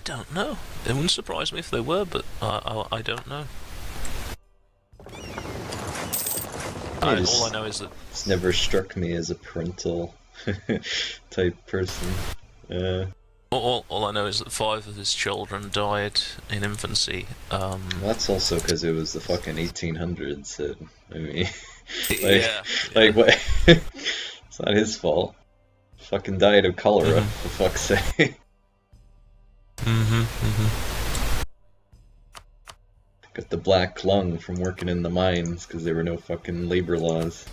don't know. It wouldn't surprise me if they were, but I don't know. All I know is that it's never struck me as a parental type person. all I know is that 5 of his children died in infancy. That's also because it was the fucking 1800s. I mean, Yeah. what? It's not his fault. Fucking died of cholera, for fuck's sake. Got the black lung from working in the mines because there were no fucking labor laws.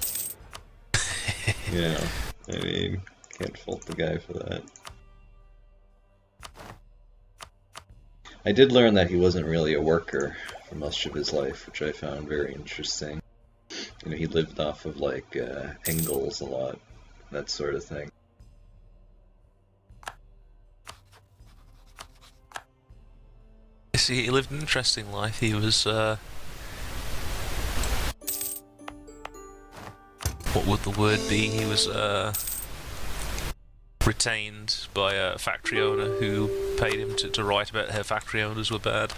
You know, I mean, can't fault the guy for that. I did learn that he wasn't really a worker for much of his life, which I found very interesting. You know, he lived off of like Engels a lot, that sort of thing. See, he lived an interesting life. He was, what would the word be? He was, retained by a factory owner who paid him to write about how factory owners were bad.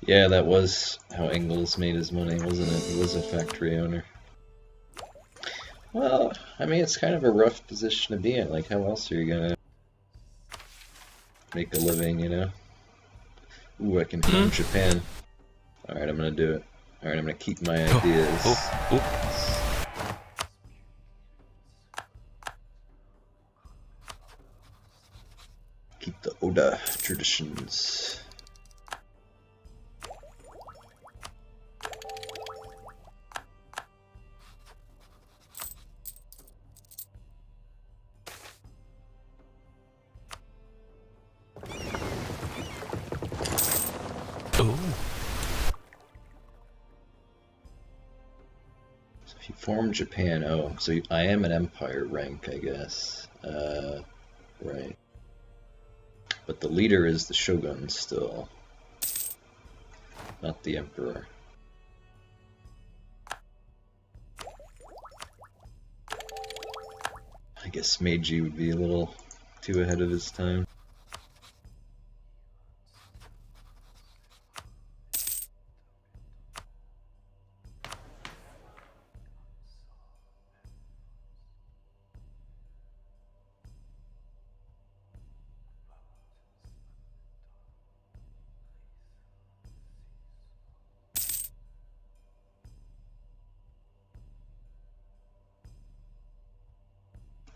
Yeah, that was how Engels made his money, wasn't it? He was a factory owner. Well, I mean, it's kind of a rough position to be in. Like, how else are you gonna make a living, you know? Ooh, I can from Japan. Alright, I'm gonna do it. Alright, I'm gonna keep my ideas. Keep the Oda traditions. So if you form Japan, so I am an empire rank, I guess. Right. But the leader is the shogun still, not the emperor. I guess Meiji would be a little too ahead of his time.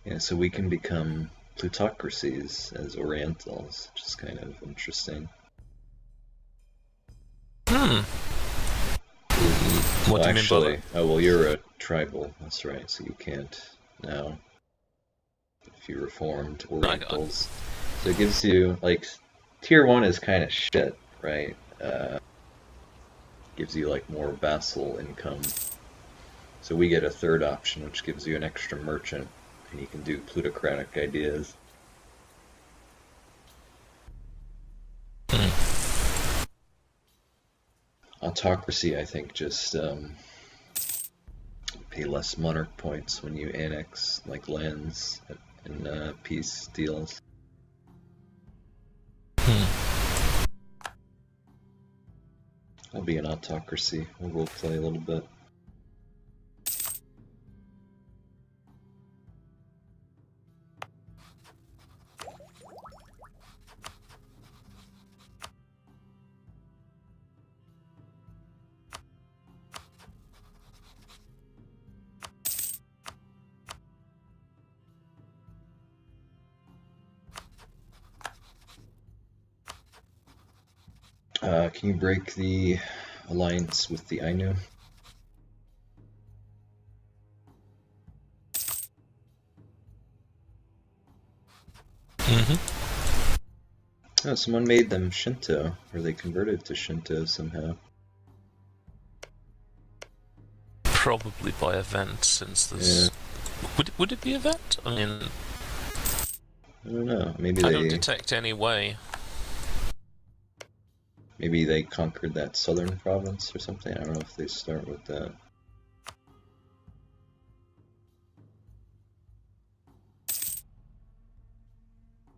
Yeah, so we can become plutocracies as Orientals, which is kind of interesting. What do you mean by that? Oh, well, you're a tribal, that's right, so you can't now, if you reformed Orientals. So it gives you, like, tier 1 is kind of shit, right? Gives you, like, more vassal income. So we get a third option, which gives you an extra merchant, and you can do plutocratic ideas. Autocracy, I think, just pay less monarch points when you annex like lands in peace deals. I'll be an autocracy. We'll roleplay a little bit. Can you break the alliance with the Ainu? Oh, someone made them Shinto, or they converted to Shinto somehow. Probably by event, since there's... Yeah. Would it be event? I mean... I don't know, maybe I don't detect any way. Maybe they conquered that southern province or something. I don't know if they start with that.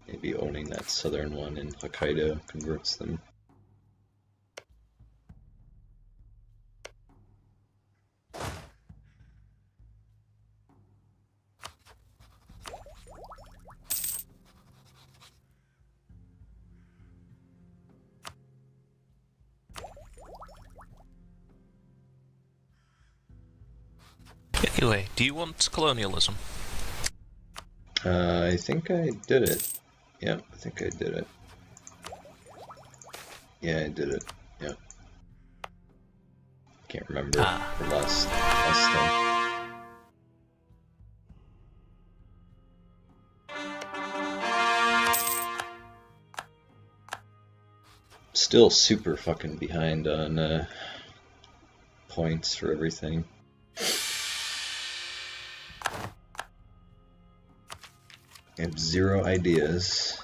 Maybe owning that southern one in Hokkaido converts them. Anyway, do you want colonialism? I think I did it. Yeah, I think I did it. Yeah, I did it. Yeah. Can't remember the last time. Still super fucking behind on points for everything. I have 0 ideas.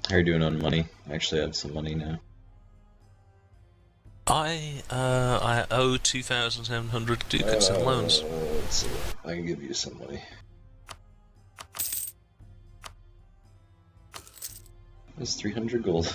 How are you doing on money? I actually have some money now. I owe 2,700 ducats in loans. Let's see. I can give you some money. That's 300 gold.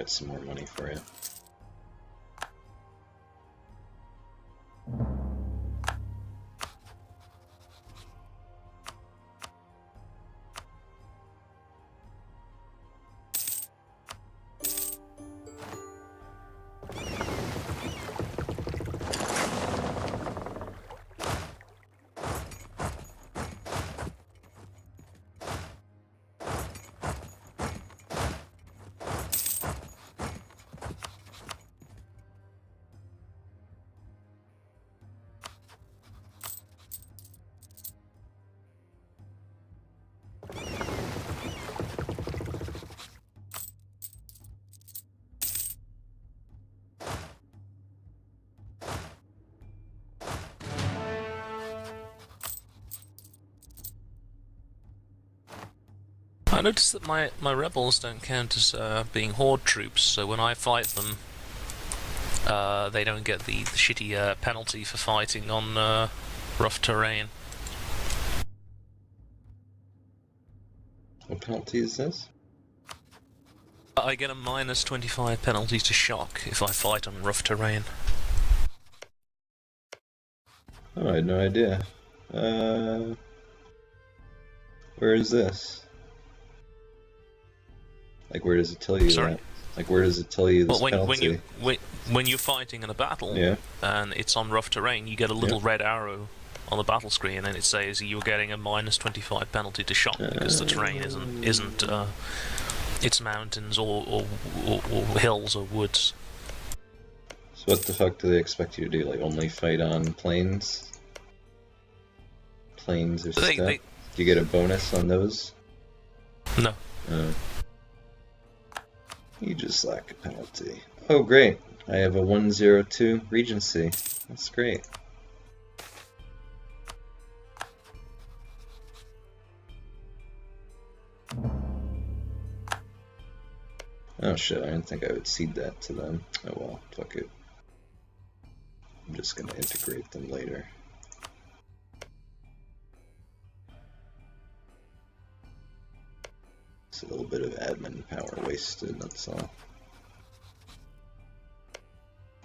got some more money for you. I noticed that my rebels don't count as being horde troops, so when I fight them, they don't get the shitty penalty for fighting on rough terrain. What penalty is this? I get a minus 25 penalty to shock if I fight on rough terrain. Oh, I had no idea. Where is this? Like, where does it tell you Sorry? that? Like, where does it tell you this penalty? When you're fighting in a battle, Yeah. and it's on rough terrain, you get a little red arrow on the battle screen, and it says you're getting a minus 25 penalty to shock because the terrain isn't it's mountains or hills or woods. So what the fuck do they expect you to do? Like, only fight on plains? Plains or steppe? Do you get a bonus on those? No. You just lack a penalty. Oh, great. I have a 102 Regency. That's great. Oh shit, I didn't think I would cede that to them. Oh well, fuck it. I'm just gonna integrate them later. It's a little bit of admin power wasted, that's all.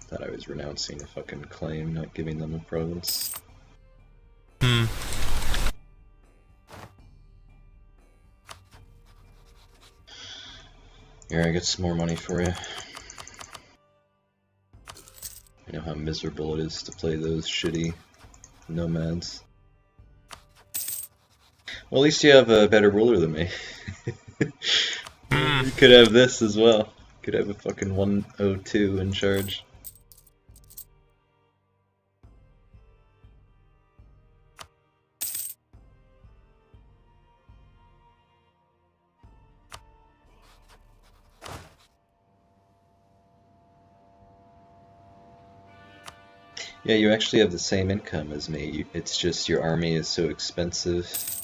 Thought I was renouncing a fucking claim, not giving them a province. Here, I get some more money for you. I know how miserable it is to play those shitty nomads. Well, at least you have a better ruler than me. You could have this as well. Could have a fucking 102 in charge. Yeah, you actually have the same income as me. It's just your army is so expensive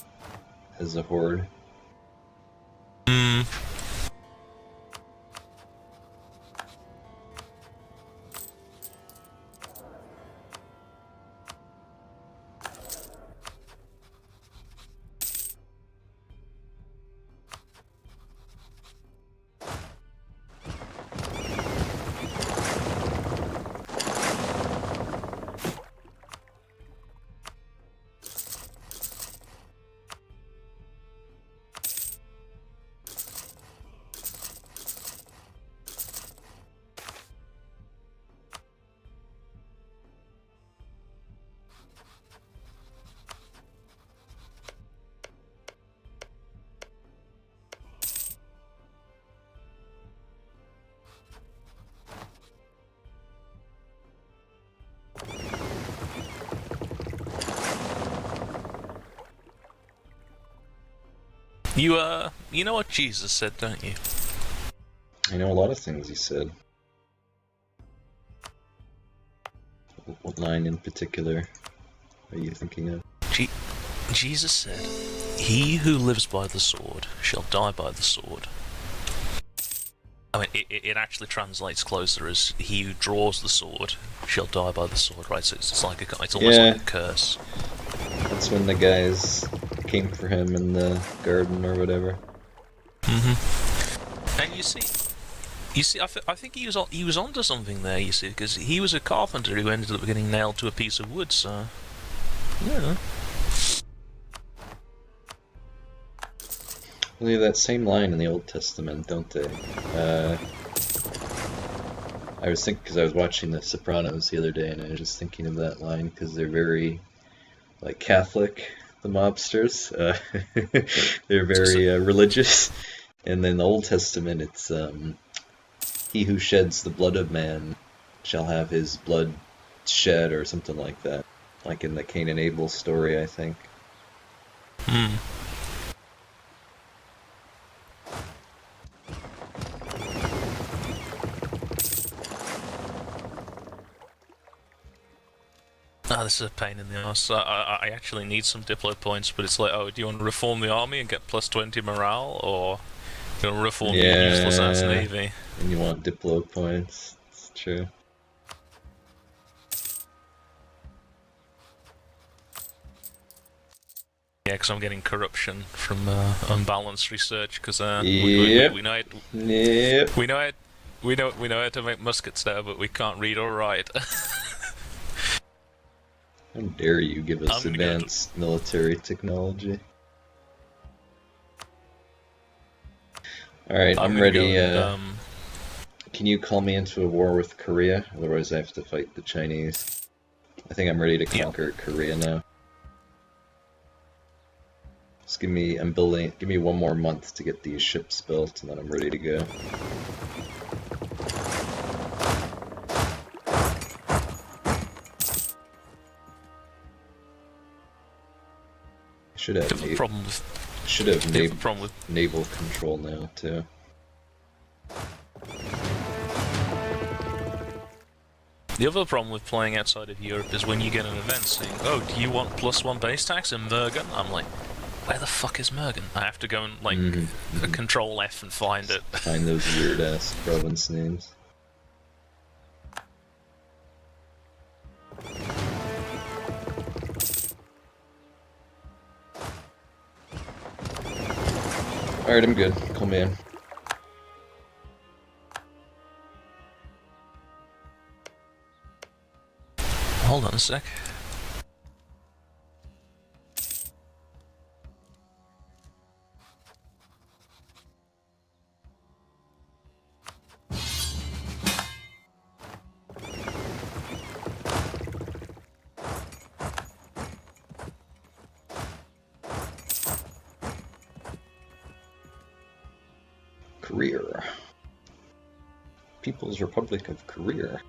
as a horde. You know what Jesus said, don't you? I know a lot of things he said. What line in particular are you thinking of? Jesus said, "He who lives by the sword shall die by the sword." I mean, it actually translates closer as "he who draws the sword shall die by the sword," right? So it's like it's almost like a curse. That's when the guys came for him in the garden or whatever. And you see, You see, I think he was onto something there. You see, because he was a carpenter who ended up getting nailed to a piece of wood. So, yeah. Well, they have that same line in the Old Testament, don't they? I was thinking because I was watching The Sopranos the other day, and I was just thinking of that line because they're very like Catholic, the mobsters. They're very religious, and then the Old Testament, it's he who sheds the blood of man shall have his blood shed, or something like that, like in the Cain and Abel story, I think. Hmm. Ah, this is a pain in the ass. I actually need some Diplo points, but it's like, oh, do you want to reform the army and get plus 20 morale, or do you want to reform your useless ass Yeah, navy? and you want Diplo points. It's true. Yeah, because I'm getting corruption from unbalanced research. Because Yep. we know it, Yep. we know it, we know how to make muskets now, but we can't read or write. How dare you give us I'm gonna go. advanced military technology? Alright, I'm I'm gonna go ready. and Can you call me into a war with Korea? Otherwise I have to fight the Chinese. I think I'm ready to yeah. conquer Korea now. Just give me one more month to get these ships built, and then I'm ready to go. Should You have have a problem with. should have You have a problem with. naval control now too. The other problem with playing outside of Europe is when you get an event saying, "Oh, do you want +1 base tax in Mergen?" I'm like, where the fuck is Mergen? I have to go and like Control F and find it. Find those weird ass province names. Alright, I'm good. Call me in. Hold on a sec. Korea. People's Republic of Korea.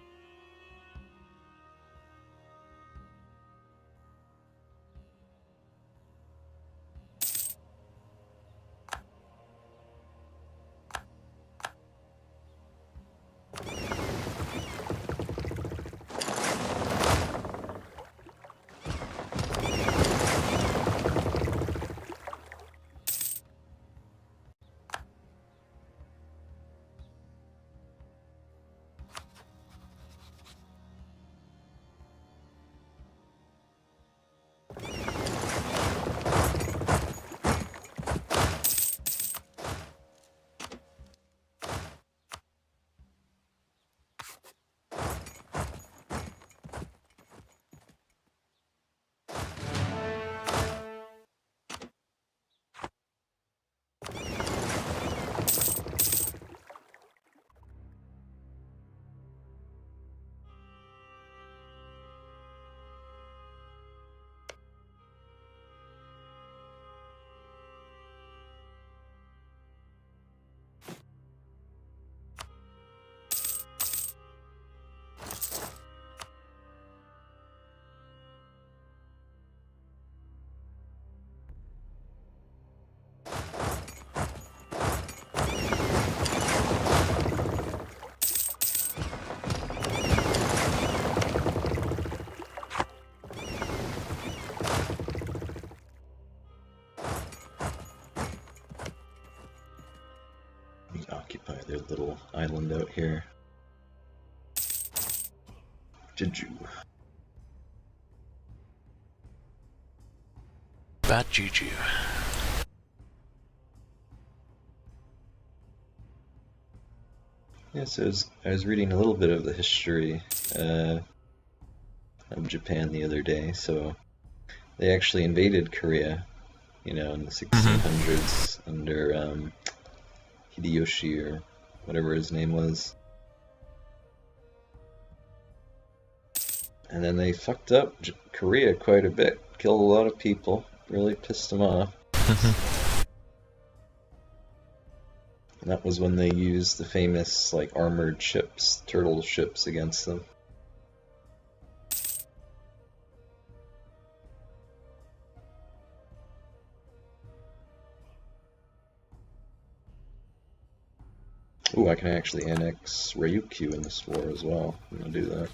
We occupy their little island out here. Jeju. Bad juju. Yeah, so I was reading a little bit of the history of Japan the other day. So they actually invaded Korea, in the Hmm. 1600s under Hideyoshi or whatever his name was. And then they fucked up Korea quite a bit, killed a lot of people, really pissed them off. And that was when they used the famous like armored ships, turtle ships against them. Ooh, I can actually annex Ryukyu in this war as well. I'm gonna do that.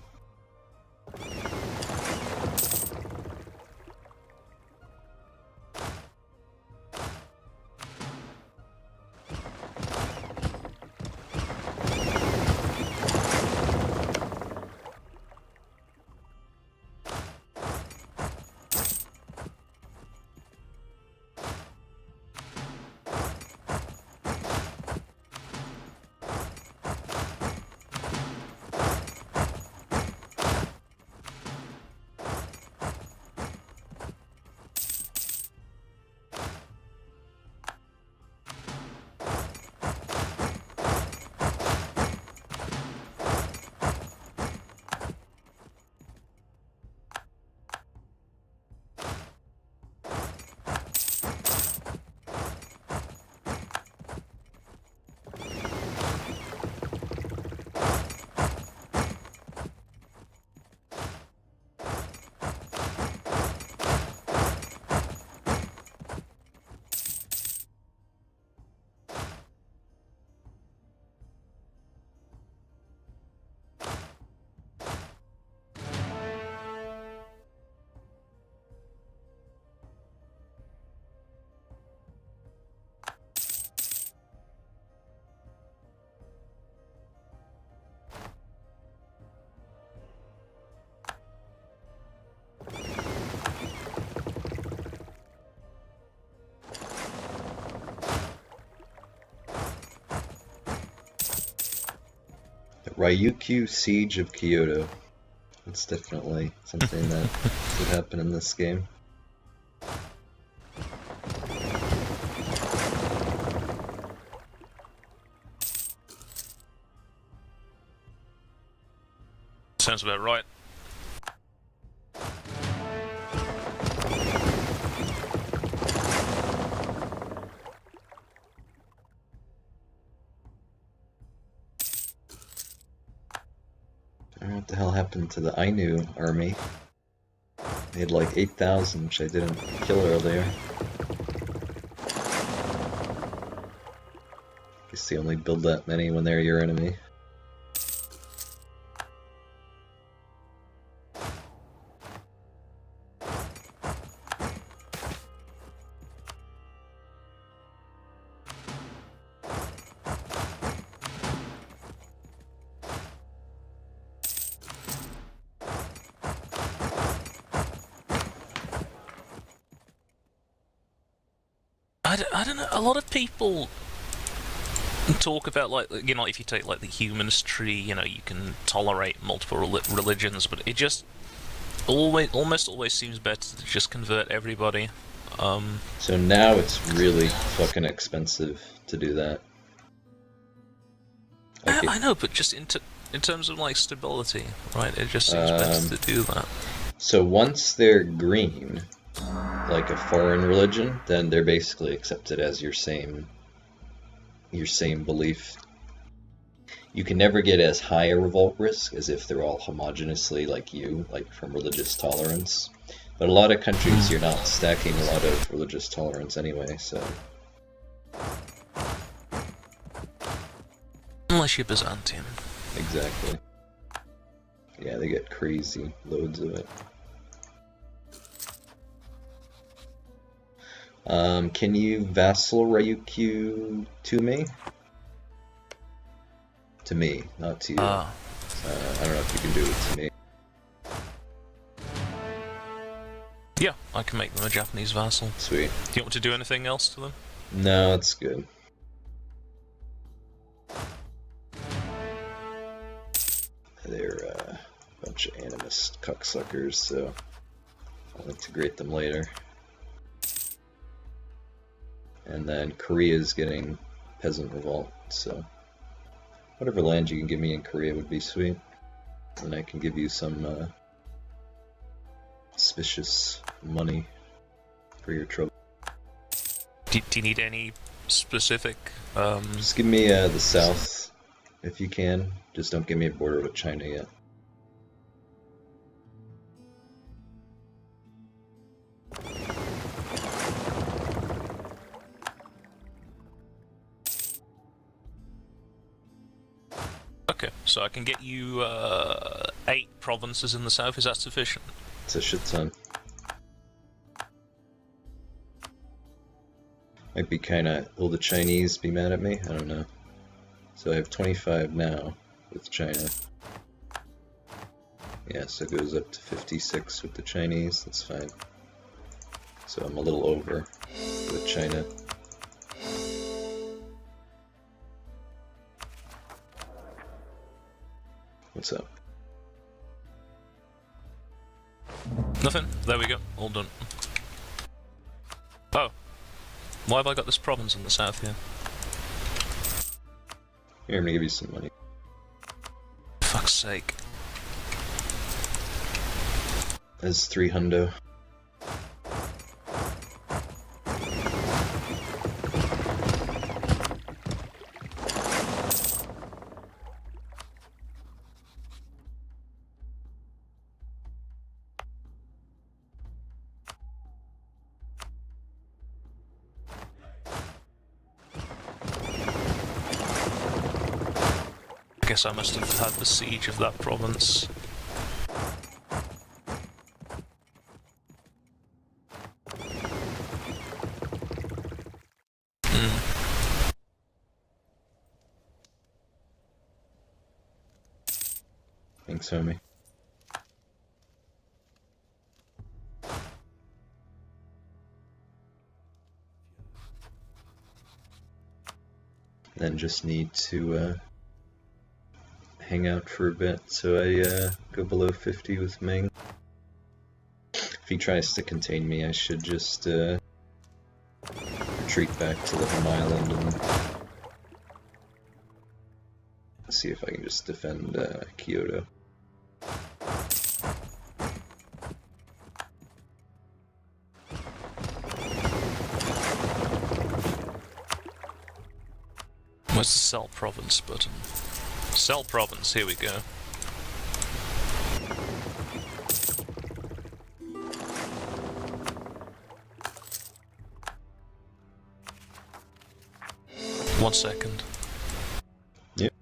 The Ryukyu Siege of Kyoto. That's definitely something that would happen in this game. Sounds about right. I don't know what the hell happened to the Ainu army. They had like 8,000, which I didn't kill earlier. Guess they only build that many when they're your enemy. I don't know. A lot of people talk about like if you take like the humanist tree, you can tolerate multiple religions, but it just almost always seems better to just convert everybody. So now it's really fucking expensive to do that. Like I know, but just in terms of like stability, right? It just seems better to do that. So once they're green, like a foreign religion, then they're basically accepted as your same belief. You can never get as high a revolt risk as if they're all homogeneously like you, like from religious tolerance. But a lot of countries, you're not stacking a lot of religious tolerance anyway, so... Unless you're Byzantium. Exactly. Yeah, they get crazy loads of it. Can you vassal Ryukyu to me? To me, not to you. I don't know if you can do it to me. Yeah, I can make them a Japanese vassal. Sweet. Do you want to do anything else to them? No, it's good. bunch of animist cucksuckers, so I'll integrate them later. And then Korea's getting peasant revolt, so whatever land you can give me in Korea would be sweet. And I can give you some auspicious money for your trouble. Do you need any specific? Just give me the south, if you can. Just don't give me a border with China yet. Okay, so I can get you 8 provinces in the south. Is that sufficient? It's a shit ton. Might be kinda... Will the Chinese be mad at me? I don't know. So I have 25 now with China. Yeah, so it goes up to 56 with the Chinese. That's fine. So I'm a little over with China. What's up? Nothing. There we go. All done. Oh. Why have I got this province in the south here? Here, I'm gonna give you some money. Fuck's sake. That's 3 hundo. I guess I must have had the siege of that province. Thanks, homie. Then just need to hang out for a bit, so I go below 50 with Ming. If he tries to contain me, I should just retreat back to the home island and see if I can just defend Kyoto. Where's the Cell Province button? Cell Province, here we go. One second. Yep.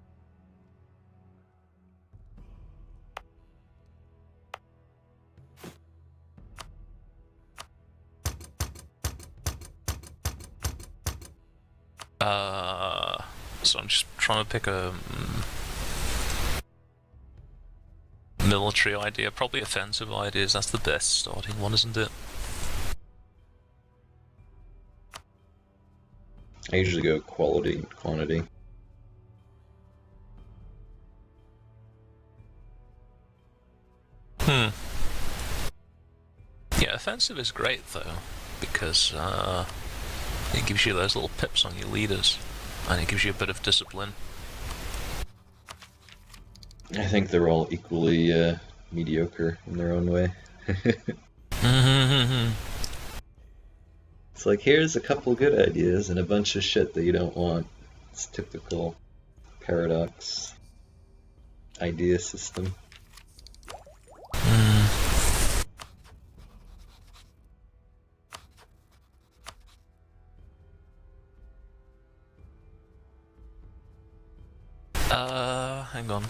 So I'm just trying to pick a military idea, probably offensive ideas. That's the best starting one, isn't it? I usually go quality and quantity. Yeah, offensive is great though, because it gives you those little pips on your leaders, and it gives you a bit of discipline. I think they're all equally mediocre in their own way. It's like, here's a couple good ideas and a bunch of shit that you don't want. It's typical paradox idea system. Hang on.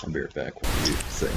I'll be right back. What do you say?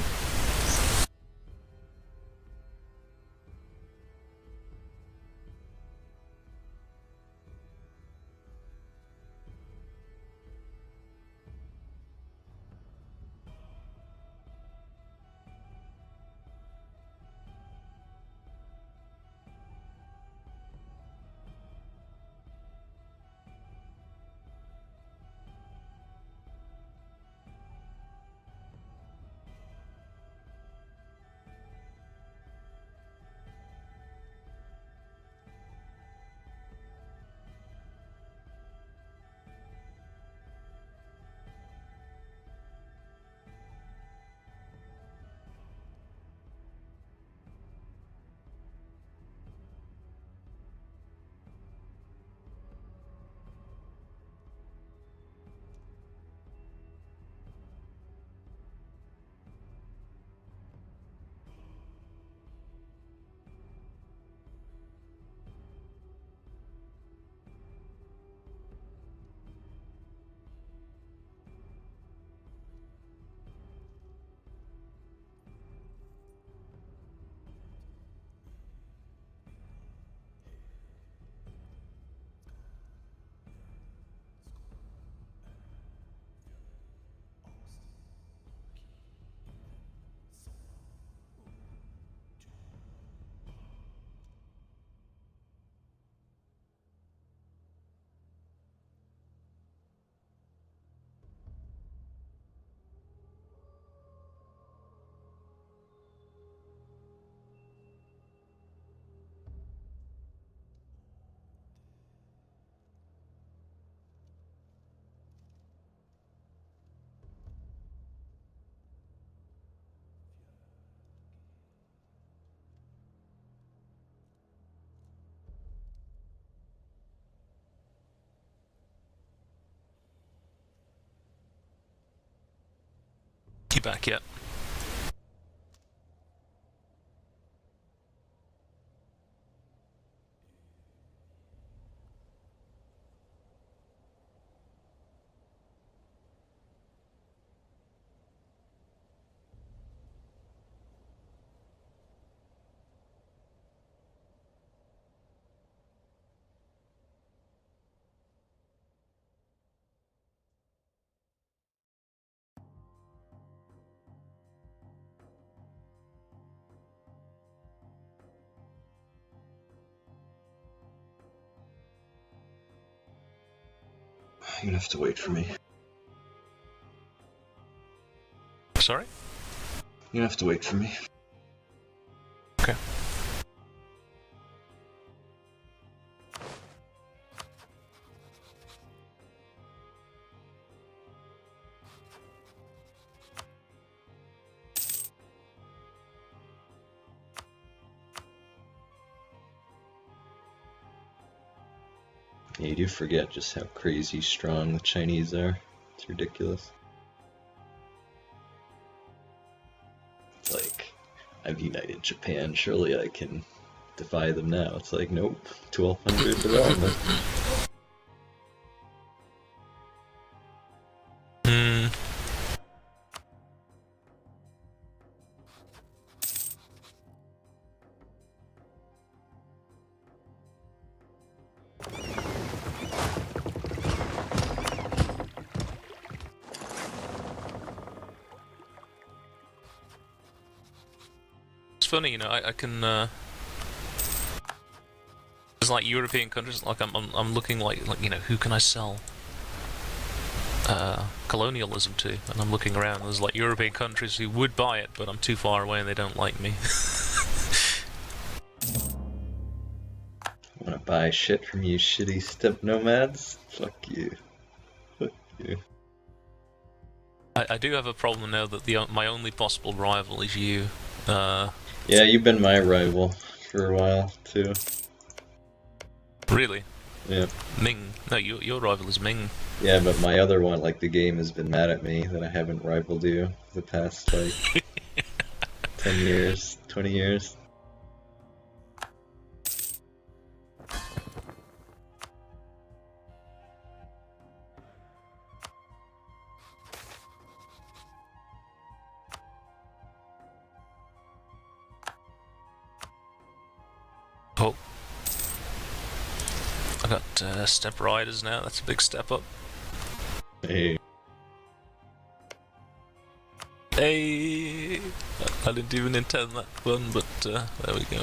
back yet. You're gonna have to wait for me. Sorry? You're gonna have to wait for me. Okay. Yeah, you do forget just how crazy strong the Chinese are. It's ridiculous. Like, I've united Japan, surely I can defy them now. It's like, nope, 1200 development. Hmm. It's funny, you know, I can, there's like European countries, like I'm looking like, you know, who can I sell colonialism to? And I'm looking around, there's like European countries who would buy it, but I'm too far away and they don't like me. Wanna buy shit from you shitty steppe nomads? Fuck you. Fuck you. I do have a problem now that my only possible rival is you. Yeah, you've been my rival for a while, too. Really? Yeah. Ming. No, your rival is Ming. Yeah, but my other one, like, the game has been mad at me that I haven't rivaled you the past, like, 10 years, 20 years. Oh. I got step riders now, that's a big step up. Hey. Hey! I didn't even intend that one, but there we go.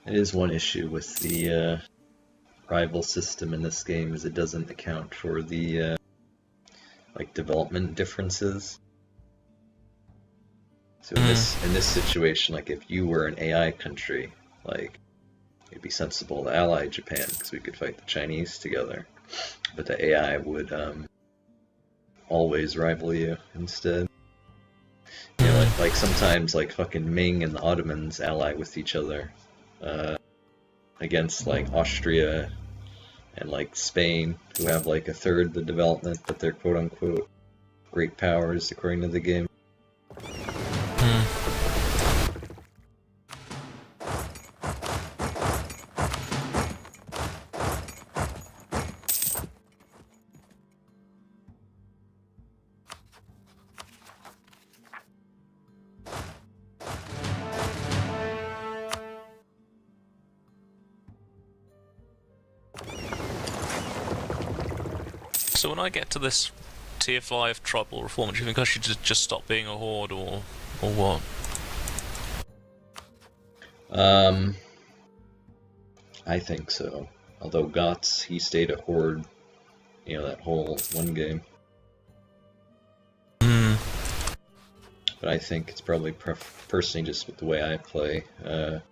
It is one issue with the rival system in this game is it doesn't account for the like development differences. So in this situation, like if you were an AI country, like it'd be sensible to ally Japan because we could fight the Chinese together, but the AI would always rival you instead. You know, like sometimes like fucking Ming and the Ottomans ally with each other against like Austria and like Spain, who have like a third the development, but they're quote unquote great powers according to the game. So when I get to this tier 5 tribal reform, do you think I should just stop being a horde, or what? I think so. Although Gotts, he stayed a horde, you know, that whole one game. But I think it's probably personally just with the way I play. I'd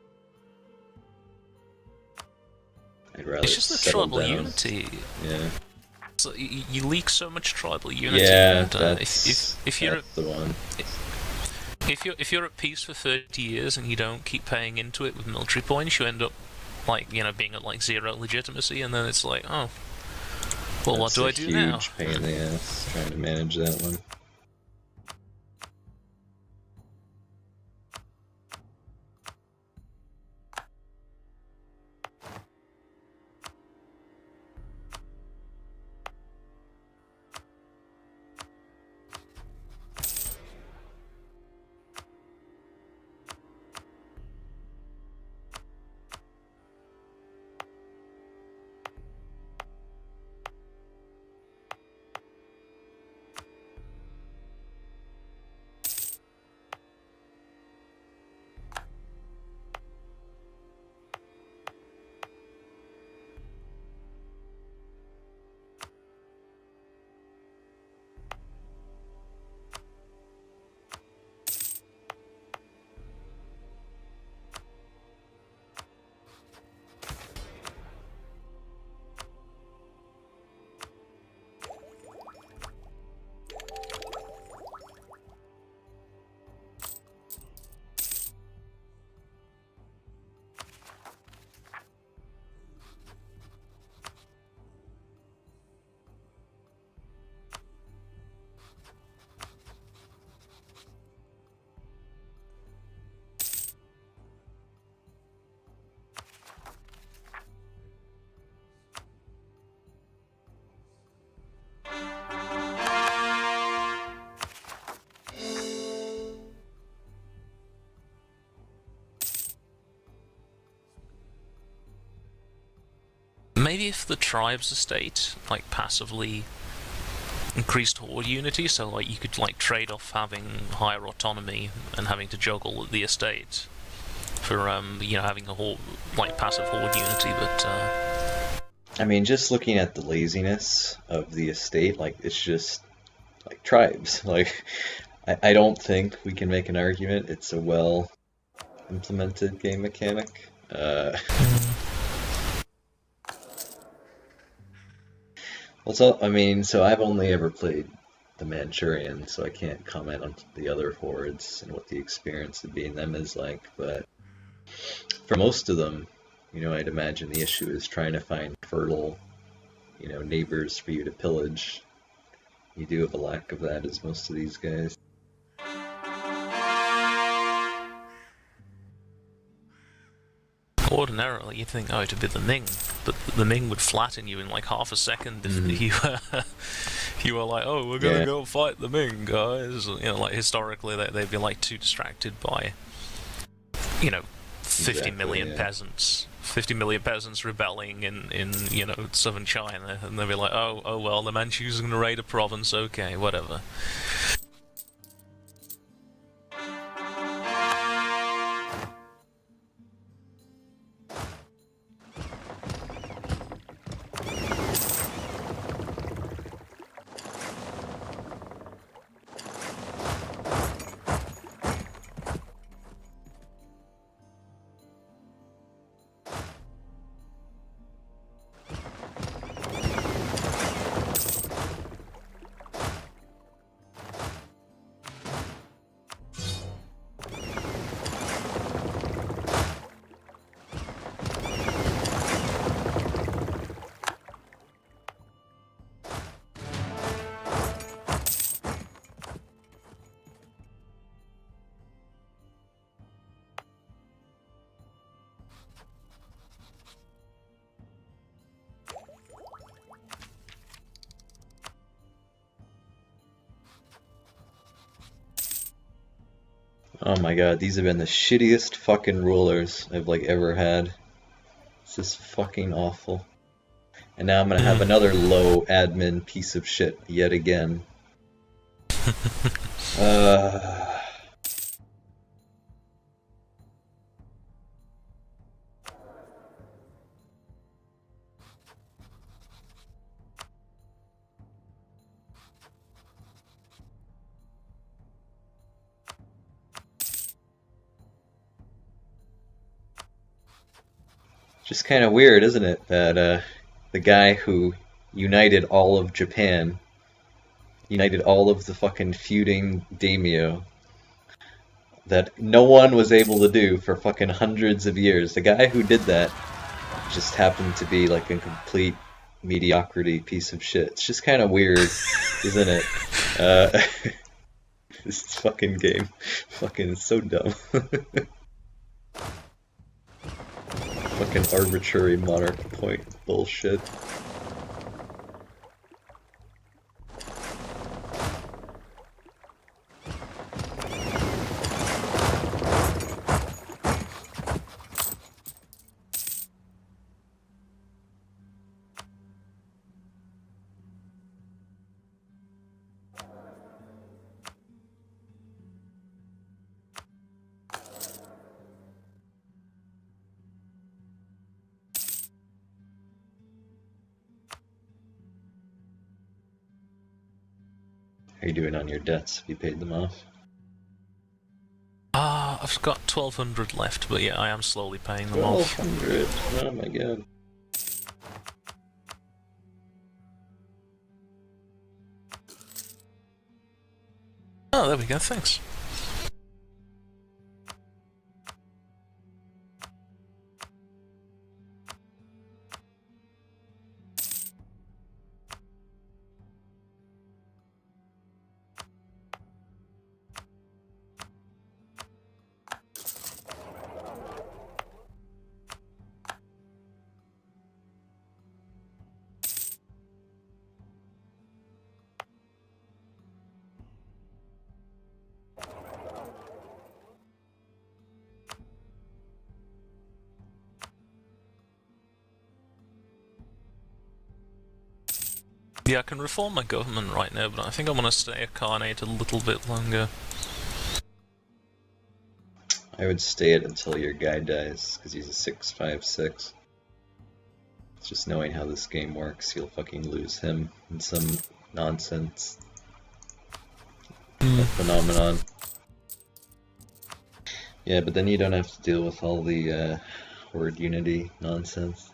rather It's just the settle tribal down. unity. Yeah. So you leak so much tribal unity. Yeah, and, that's if the one. if you're at peace for 30 years and you don't keep paying into it with military points, you end up like being at like 0 legitimacy, and then it's like, oh, well, what do I do now? Huge pain in the ass trying to manage that one. Maybe if the tribes estate like passively increased horde unity, so like you could like trade off having higher autonomy and having to juggle the estate for having a horde, like passive horde unity, but I mean, just looking at the laziness of the estate, like it's just like tribes. Like I don't think we can make an argument it's a well implemented game mechanic. Also, I mean, so I've only ever played the Manchurian, so I can't comment on the other hordes and what the experience of being them is like, but for most of them, I'd imagine the issue is trying to find fertile, neighbors for you to pillage. You do have a lack of that as most of these guys. ordinarily you'd think, oh, it'd be the Ming, but the Ming would flatten you in like half a second if you were like, oh, we're gonna go fight the Ming, guys. Like historically, they'd be like too distracted by, 50 million peasants. 50 million peasants rebelling in southern China, and they'll be like, oh well, the Manchus are going to raid a province, okay, whatever. Oh my god, these have been the shittiest fucking rulers I've like ever had. This is fucking awful. And now I'm gonna have another low admin piece of shit yet again. Uh, just kind of weird, isn't it, that the guy who united all of Japan, united all of the fucking feuding daimyo, that no one was able to do for fucking hundreds of years. The guy who did that just happened to be like a complete mediocrity piece of shit. It's just kind of weird, isn't it? Uh, this fucking game, fucking is so dumb. Fucking arbitrary monarch point bullshit. How are you doing on your debts? Have you paid them off? I've got 1,200 left, but yeah, I am slowly paying them off. 1,200. Oh my god. Oh, there we go, thanks. Yeah, I can reform my government right now, but I think I want to stay a Khanate a little bit longer. I would stay it until your guy dies, because he's a 656. Just knowing how this game works, you'll fucking lose him in some nonsense phenomenon. Yeah, but then you don't have to deal with all the horde unity nonsense.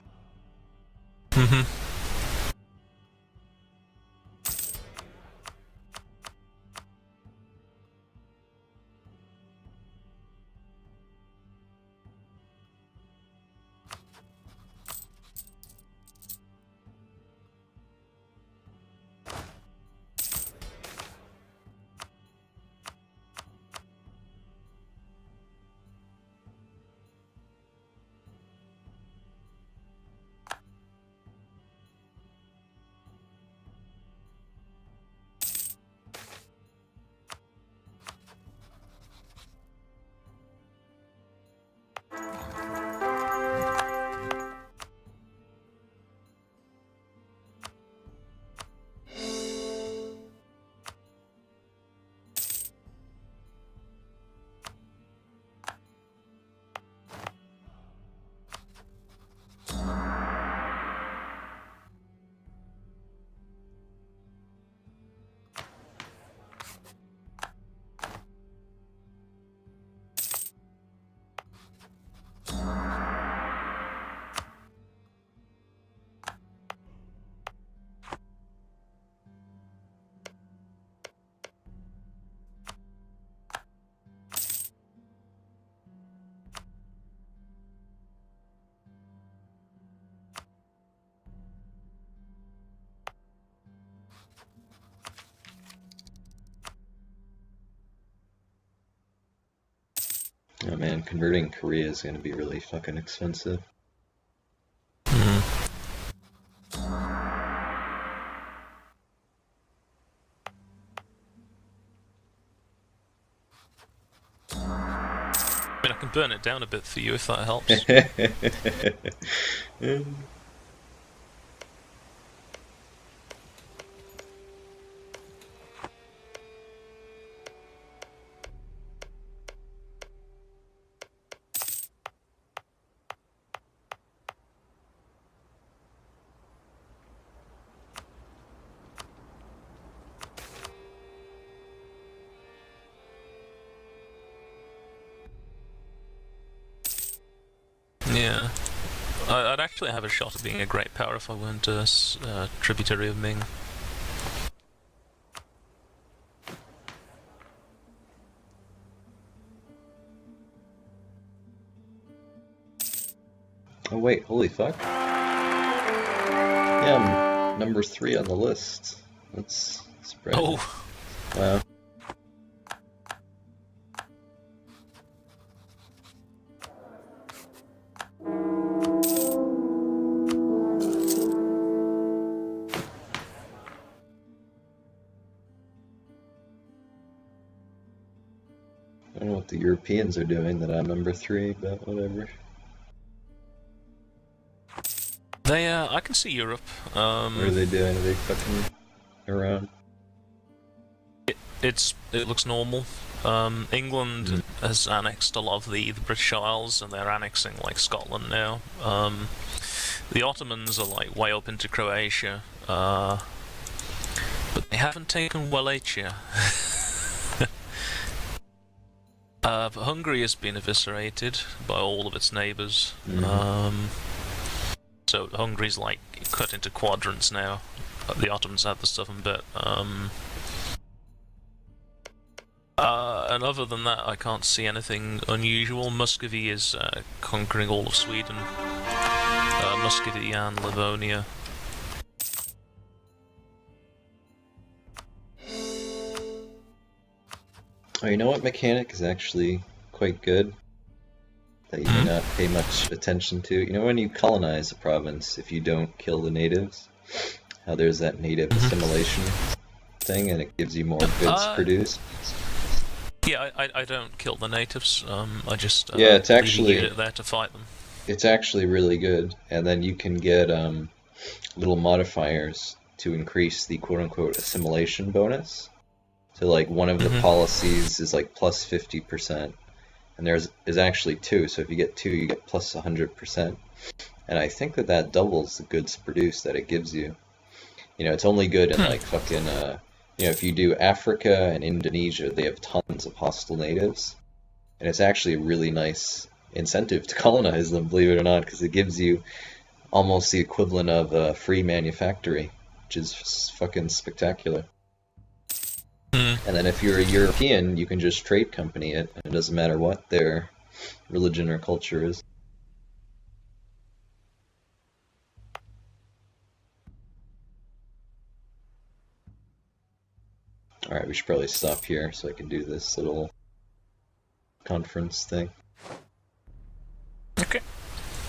Oh man, converting Korea is going to be really fucking expensive. mean, I can burn it down a bit for you if that helps. Yeah. I'd actually have a shot at being a great power if I weren't a tributary of Ming. Oh wait, holy fuck. Yeah, I'm number 3 on the list. That's spread. Oh! Wow. I don't know what the Europeans are doing that I'm number 3, but whatever. I can see Europe. What are they doing? Are they fucking around? It looks normal. England has annexed a lot of the British Isles, and they're annexing like Scotland now. The Ottomans are like way up into Croatia, but they haven't taken Wallachia. But Hungary has been eviscerated by all of its neighbours. So Hungary's like cut into quadrants now. The Ottomans had the southern bit. And other than that, I can't see anything unusual. Muscovy is conquering all of Sweden. Muscovy and Livonia. Oh, you know what mechanic is actually quite good? That you may not pay much attention to. You know when you colonize a province, if you don't kill the natives, how there's that native assimilation thing and it gives you more goods produced? Yeah, I don't kill the natives. I just yeah, it's leave a actually unit there to fight them. It's actually really good, and then you can get little modifiers to increase the quote-unquote assimilation bonus. So like one of the policies is like plus 50%, and there's actually 2. So if you get 2, you get plus 100%, and I think that doubles the goods produced that it gives you. You know, it's only good in like fucking you know, if you do Africa and Indonesia, they have tons of hostile natives, and it's actually a really nice incentive to colonize them, believe it or not, because it gives you almost the equivalent of free manufactory, which is fucking spectacular. And then if you're a European, you can just trade company it, and it doesn't matter what their religion or culture is. Alright, we should probably stop here so I can do this little conference thing. Okay.